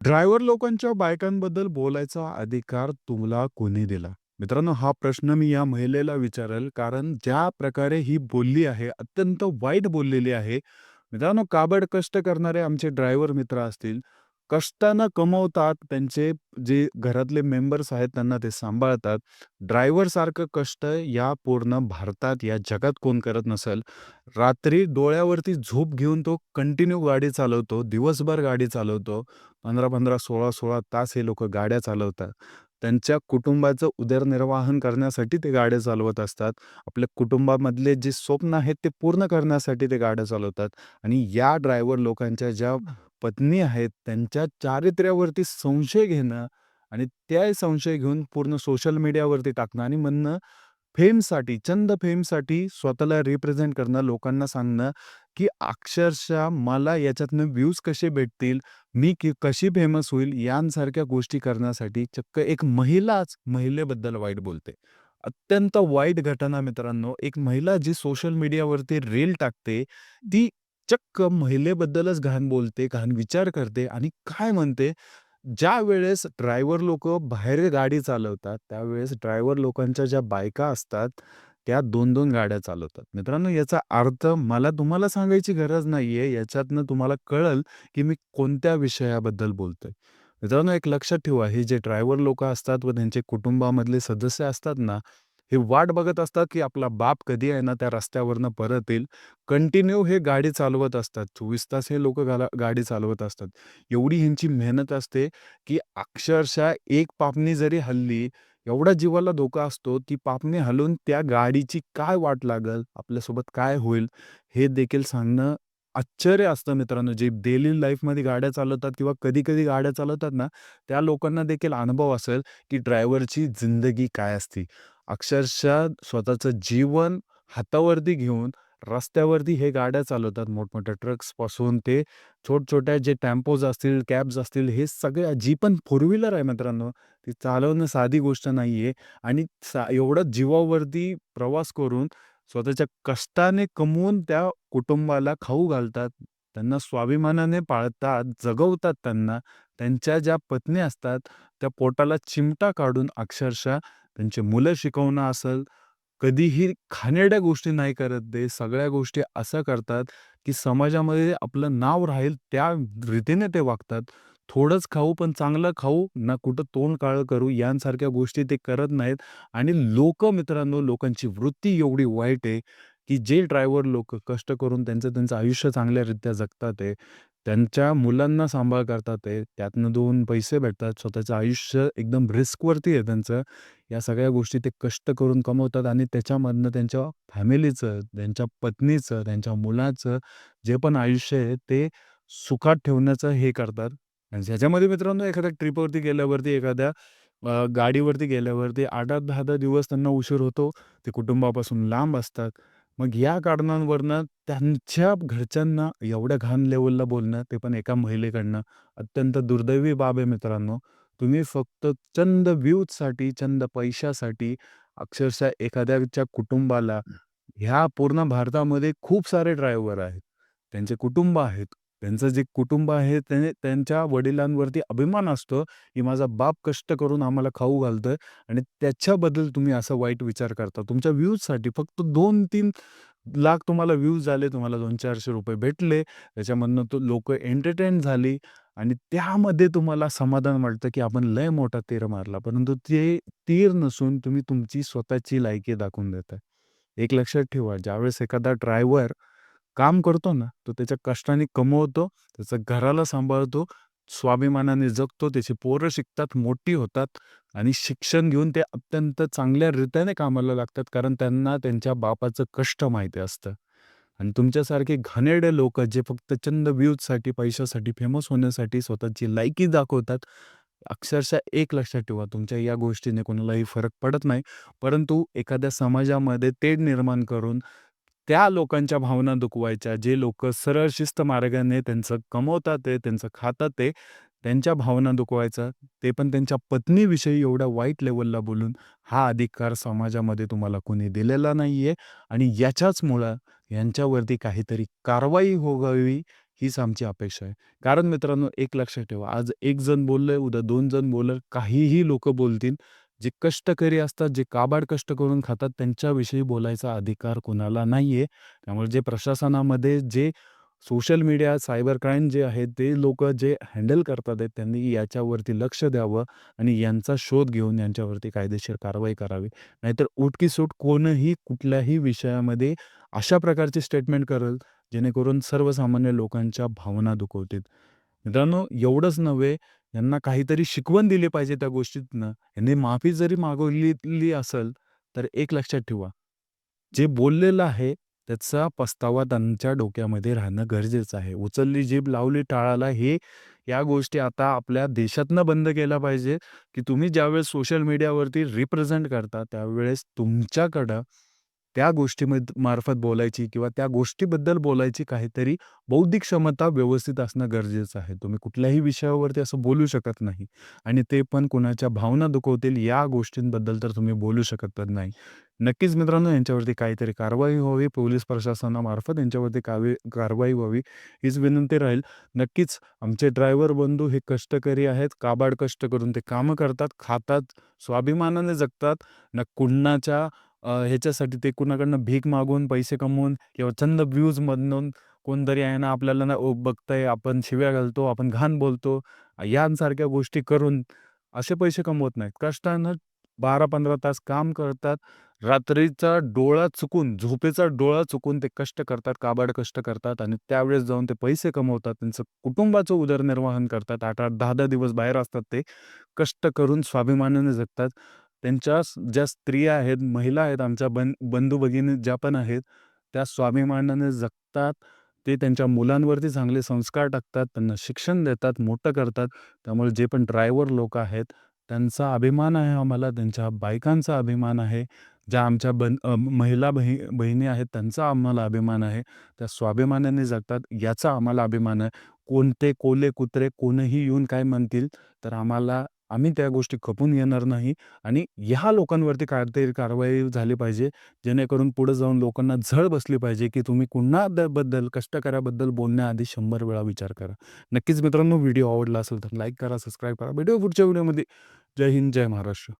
Driver लोकांच्या बायकांबद्दल बोलायचा अधिकार तुम्हाला कोणी दिला? मित्रांनो, हा प्रश्न मी या महिलेला विचारेल, कारण ज्या प्रकारे ही बोलली आहे, अत्यंत वाईट बोललेली आहे. मित्रांनो, काबड कष्ट करणारे आमचे ड्रायव्हर मित्र असतील, कष्टानं कमवतात, त्यांचे जे घरातले मेंबर्स आहेत त्यांना ते सांभाळतात. ड्रायव्हरसारखं कष्ट या पूर्ण भारतात, या जगात कोण करत नसेल. रात्री डोळ्यावरती झोप घेऊन तो कंटिन्यू गाडी चालवतो, दिवसभर गाडी चालवतो. 15-15, 16-16 तास हे लोकं गाड्या चालवतात. त्यांच्या कुटुंबाचं उदरनिर्वाहन करण्यासाठी ते गाड्या चालवत असतात. आपल्या कुटुंबामधले जे स्वप्न आहेत ते पूर्ण करण्यासाठी ते गाड्या चालवतात. आणि या ड्रायव्हर लोकांच्या ज्या पत्नी आहेत, त्यांच्या चारित्र्यावरती संशय घेणं आणि त्या संशय घेऊन पूर्ण सोशल मीडियावरती टाकणं आणि म्हणणं फेमसाठी, चंद फेमसाठी स्वतःला रिप्रेझेंट करणं, लोकांना सांगणं, की अक्षरशः मला याच्यातनं व्ह्यूज कसे भेटतील, मी कशी फेमस होईल, यांसारख्या गोष्टी करण्यासाठी चक्क एक महिलाच महिलेबद्दल वाईट बोलते. अत्यंत वाईट घटना मित्रांनो. एक महिला जी सोशल मीडियावरती रील टाकते, ती चक्क महिलेबद्दलच घाण बोलते, घाण विचार करते आणि काय म्हणते, ज्यावेळेस ड्रायव्हर लोकं बाहेर गाडी चालवतात, त्यावेळेस ड्रायव्हर लोकांच्या ज्या बायका असतात, त्या 2-2 गाड्या चालवतात. मित्रांनो, याचा अर्थ मला तुम्हाला सांगायची गरज नाहीये. याच्यातनं तुम्हाला कळेल, की मी कोणत्या विषयाबद्दल बोलतोय. मित्रांनो, एक लक्षात ठेवा, हे जे ड्रायव्हर लोकं असतात व त्यांचे कुटुंबामधले सदस्य असतात ना, हे वाट बघत असतात, की आपला बाप कधी आहे ना, त्या रस्त्यावरनं परत येईल. कंटिन्यू हे गाडी चालवत असतात. 24 तास हे लोकं गाडी चालवत असतात. एवढी ह्यांची मेहनत असते, की अक्षरशः एक पापणी जरी हलली, एवढा जीवाला धोका असतो, ती पापणी हलवून त्या गाडीची काय वाट लागेल, आपल्यासोबत काय होईल, हे देखील सांगणं आश्चर्य असतं मित्रांनो. जे डेली लाईफमध्ये गाड्या चालवतात किंवा कधी-कधी गाड्या चालवतात ना, त्या लोकांना देखील अनुभव असेल, की ड्रायव्हरची जिंदगी काय असते. अक्षरशः स्वतःचं जीवन हातावरती घेऊन रस्त्यावरती हे गाड्या चालवतात. मोठमोठ्या ट्रक्सपासून ते छोट-छोट्या जे टेम्पोज असतील, कॅब्स असतील, हे सगळे जी पण फोर व्हीलर आहे मित्रांनो, ती चालवणं साधी गोष्ट नाहीये आणि एवढं जीवावरती प्रवास करून स्वतःच्या कष्टाने कमवून त्या कुटुंबाला खाऊ घालतात. त्यांना स्वाभिमानाने पाळतात, जगवतात त्यांना. त्यांच्या ज्या पत्नी असतात, त्या पोटाला चिमटा काढून अक्षरशः त्यांची मुलं शिकवणं असेल, कधीही घाणेरड्या गोष्टी नाही करत ते. सगळ्या गोष्टी असं करतात, की समाजामध्ये आपलं नाव राहील त्या रीतीने ते वागतात. थोडंच खाऊ, पण चांगलं खाऊ, ना कुठं तोंड काळं करू, यांसारख्या गोष्टी ते करत नाहीत. आणि लोकं मित्रांनो, लोकांची वृत्ती एवढी वाईट आहे, की जे ड्रायव्हर लोकं कष्ट करून त्यांचं आयुष्य चांगल्यारीत्या जगतात आहे. त्यांच्या मुलांना सांभाळ करतात आहे. त्यातनं 2 पैसे भेटतात. स्वतःचं आयुष्य एकदम रिस्कवरती आहे त्यांचं. या सगळ्या गोष्टी ते कष्ट करून कमवतात आणि त्याच्यामधनं त्यांच्या फॅमिलीचं, त्यांच्या पत्नीचं, त्यांच्या मुलाचं जे पण आयुष्य आहे ते सुखात ठेवण्याचं हे करतात. आणि ह्याच्यामध्ये मित्रांनो एखाद्या ट्रिपवरती गेल्यावरती, एखाद्या गाडीवरती गेल्यावरती 8-8, 10-10 दिवस त्यांना उशीर होतो. ते कुटुंबापासून लांब असतात. मग या कारणांवरनं त्यांच्या घरच्यांना एवढ्या घाण लेव्हलला बोलणं, ते पण एका महिलेकडनं, अत्यंत दुर्दैवी बाब आहे मित्रांनो. तुम्ही फक्त चंद व्ह्यूजसाठी, चंद पैशासाठी अक्षरशः एखाद्याच्या कुटुंबाला ह्या पूर्ण भारतामध्ये खूप सारे ड्रायव्हर आहेत. त्यांचे कुटुंब आहेत. त्यांचं जे कुटुंब आहे त्यांच्या वडिलांवरती अभिमान असतो, की माझा बाप कष्ट करून आम्हाला खाऊ घालतोय आणि त्याच्याबद्दल तुम्ही असा वाईट विचार करता. तुमच्या व्ह्यूजसाठी फक्त 2-3 लाख तुम्हाला व्ह्यूज झाले, तुम्हाला ₹200-400 भेटले. त्याच्यामधनं तो लोकं एंटरटेन झाली आणि त्यामध्ये तुम्हाला समाधान वाटतं, की आपण लय मोठा तीर मारला. परंतु ते तीर नसून तुम्ही तुमची स्वतःची लायकी दाखवून देताय. एक लक्षात ठेवा, ज्यावेळेस एखादा ड्रायव्हर काम करतो ना, तो त्याच्या कष्टाने कमवतो, त्याच्या घराला सांभाळतो, स्वाभिमानाने जगतो, त्याची पोरं शिकतात, मोठी होतात आणि शिक्षण घेऊन ते अत्यंत चांगल्या रीतीने कामाला लागतात. कारण त्यांना त्यांच्या बापाचं कष्ट माहिती असतं. आणि तुमच्यासारखे घाणेरडे लोकं जे फक्त चंद व्ह्यूजसाठी, पैशासाठी, फेमस होण्यासाठी स्वतःची लायकी दाखवतात. अक्षरशः एक लक्षात ठेवा, तुमच्या या गोष्टीने कोणालाही फरक पडत नाही. परंतु एखाद्या समाजामध्ये तेढ निर्माण करून त्या लोकांच्या भावना दुखवायच्या, जे लोकं सरळ शिस्त मार्गाने त्यांचं कमवतात आहे, त्यांचं खातात आहे, त्यांच्या भावना दुखवायचा, ते पण त्यांच्या पत्नीविषयी एवढ्या वाईट लेव्हलला बोलून, हा अधिकार समाजामध्ये तुम्हाला कोणी दिलेला नाहीये आणि याच्याचमुळं यांच्यावरती काहीतरी कारवाई व्हावी, हीच आमची अपेक्षा आहे. कारण मित्रांनो, एक लक्षात ठेवा, आज एक जण बोललंय, उद्या 2 जण बोलेल, काहीही लोकं बोलतील. जे कष्टकरी असतात, जे काबाड कष्ट करून खातात, त्यांच्याविषयी बोलायचा अधिकार कुणाला नाहीये. त्यामुळे जे प्रशासनामध्ये जे सोशल मीडिया, सायबर क्राईम जे आहे, ते लोकं जे हँडल करतात आहेत, त्यांनी याच्यावरती लक्ष द्यावं आणि यांचा शोध घेऊन यांच्यावरती कायदेशीर कारवाई करावी. नाहीतर उठकी-सूट कोणही कुठल्याही विषयामध्ये अशा प्रकारचे स्टेटमेंट करेल, जेणेकरून सर्वसामान्य लोकांच्या भावना दुखवतील. मित्रांनो, एवढंच नव्हे, यांना काहीतरी शिकवण दिली पाहिजे त्या गोष्टीतनं. यांनी माफी जरी मागितली असेल, तर एक लक्षात ठेवा, जे बोललेलं आहे, त्याचा पस्तावा त्यांच्या डोक्यामध्ये राहणं गरजेचं आहे. उचलली जीभ लावली टाळाला, हे या गोष्टी आता आपल्या देशातनं बंद केल्या पाहिजे, की तुम्ही ज्यावेळेस सोशल मीडियावरती रिप्रेझेंट करता, त्यावेळेस तुमच्याकडं त्या मार्फत बोलायची किंवा त्या गोष्टीबद्दल बोलायची काहीतरी बौद्धिक क्षमता व्यवस्थित असणं गरजेचं आहे. तुम्ही कुठल्याही विषयावरती असं बोलू शकत नाही आणि ते पण कुणाच्या भावना दुखवतील या गोष्टींबद्दल तर तुम्ही बोलू शकत नाही. नक्कीच मित्रांनो, यांच्यावरती काहीतरी कारवाई व्हावी, पोलीस प्रशासनामार्फत यांच्यावरती कारवाई व्हावी हीच विनंती राहील. नक्कीच आमचे ड्रायव्हर बंधू हे कष्टकरी आहेत. काबाड कष्ट करून ते कामं करतात, खातात, स्वाभिमानाने जगतात. ना कुणाच्या ह्याच्यासाठी ते कुणाकडनं भीक मागून पैसे कमवून किंवा चंद व्ह्यूजमधून कोणतरी आहे ना आपल्याला ना बघतंय, आपण शिव्या घालतो, आपण घाण बोलतो, यांसारख्या गोष्टी करून असे पैसे कमवत नाहीत. कष्टानं 12-15 तास काम करतात. रात्रीचा डोळा चुकून, झोपेचा डोळा चुकून ते कष्ट करतात, काबाड कष्ट करतात आणि त्यावेळेस जाऊन ते पैसे कमवतात. त्यांचं कुटुंबाचं उदरनिर्वाहन करतात. 8-8, 10-10 दिवस बाहेर असतात ते. कष्ट करून स्वाभिमानाने जगतात. त्यांच्या ज्या स्त्रिया आहेत, महिला आहेत, आमच्या बंधू-भगिनी ज्या पण आहेत, त्या स्वाभिमानाने जगतात. ते त्यांच्या मुलांवरती चांगले संस्कार टाकतात, त्यांना शिक्षण देतात, मोठं करतात. त्यामुळे जे पण ड्रायव्हर लोकं आहेत, त्यांचा अभिमान आहे आम्हाला, त्यांच्या बायकांचा अभिमान आहे. ज्या आमच्या महिला बहिणी आहेत, त्यांचा आम्हाला अभिमान आहे. त्या स्वाभिमानाने जगतात, याचा आम्हाला अभिमान आहे. कोणते कोल्हे कुत्रे कोणीही येऊन काय म्हणतील, तर आम्ही त्या गोष्टी खपून घेणार नाही आणि ह्या लोकांवरती काहीतरी कारवाई झाली पाहिजे, जेणेकरून पुढे जाऊन लोकांना झळ बसली पाहिजे, की तुम्ही कुणाबद्दल, कष्टकऱ्याबद्दल बोलण्याआधी 100 वेळा विचार करा. नक्कीच मित्रांनो, व्हिडिओ आवडला असेल तर लाईक करा, सबस्क्राईब करा. भेटूया पुढच्या व्हिडिओमध्ये. जय हिंद, जय महाराष्ट्र.